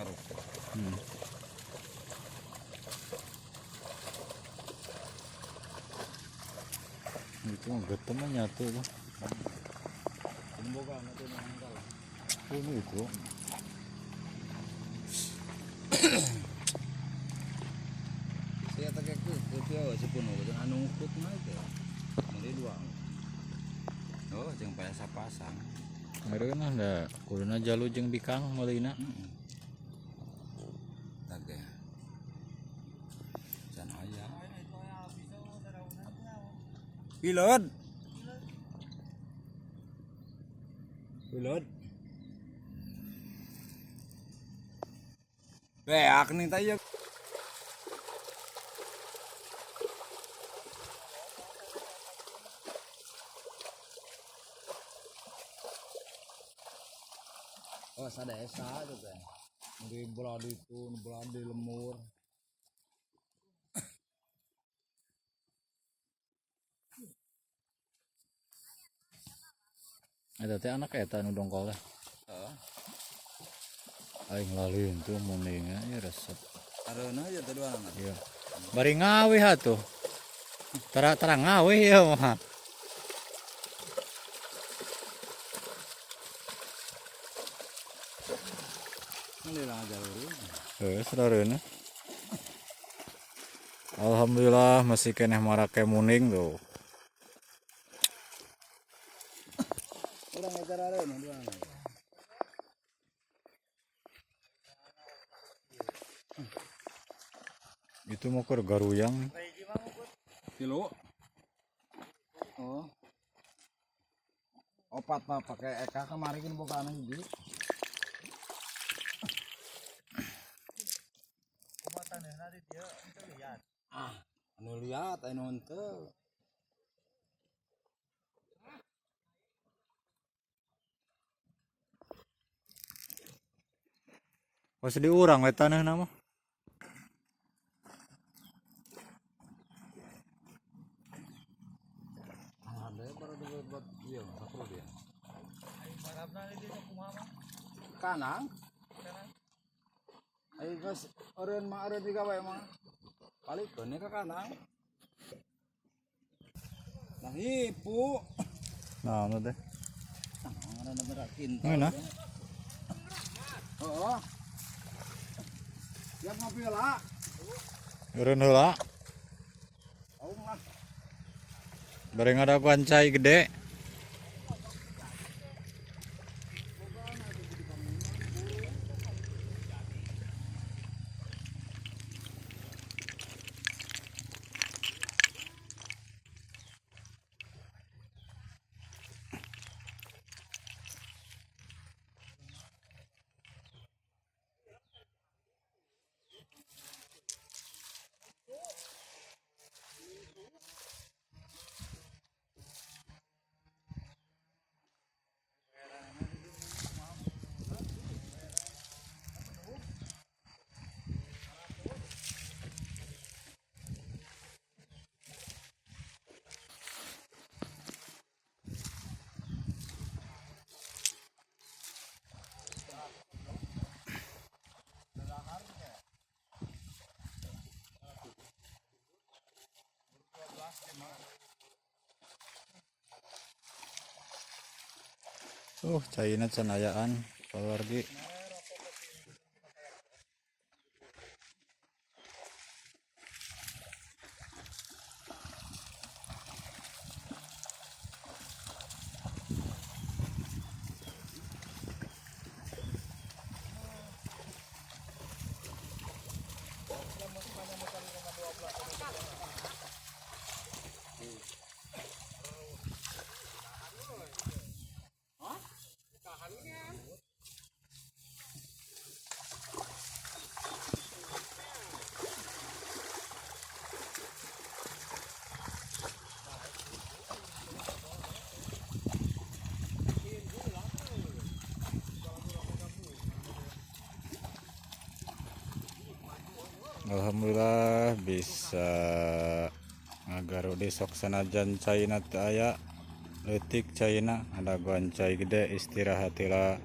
karuk. Itu getem nyatu tuh. Boga na to nang kala. Puno itu. Saya tak ke pio sepuno anu ukut na itu. Mari dua. Oh, jeung payasa pasang. Meureun da kuduna jalu jeung bikang meulina. Tage. Can aya. Pilot. Pilot. Beak nih tayo. Oh, sa desa tuh kan. Di bola itu, bola di lemur. Eta teh anak eta nu dongkol teh. Heeh. Aing laleuin tuh muningna ya resep. Areuna aja teh dua anak. Iya. Bari ngawih atuh. Tara ngawih ya mah. Ini lah jalur. Saudaraina. Alhamdulillah masih keneh marake muning tuh. Urang ngejar areuna dua anak. Itu mau ke garuyang. Kilo. Oh. Opat mah pakai eka kemarin kan boga anu hiji. Anu lihat anu henteu. Pas diurang we taneuhna mah. Ada baru buat iya sakro dia. Kanang. Ayo guys, eureun mah eureun digawe mah. Palikeun ka kanang. Nah hipu. Nah, anu teh. Ngaranna berak kintal. Ngena. Heeh. Siap ngopi lah. Eureun heula. Aung lah. Bareng ada gancai gede. Caina can ayaan keluarga. Alhamdulillah bisa ngagaru di sok sanajan caina teu aya leutik caina ada goncai gede istirahatila.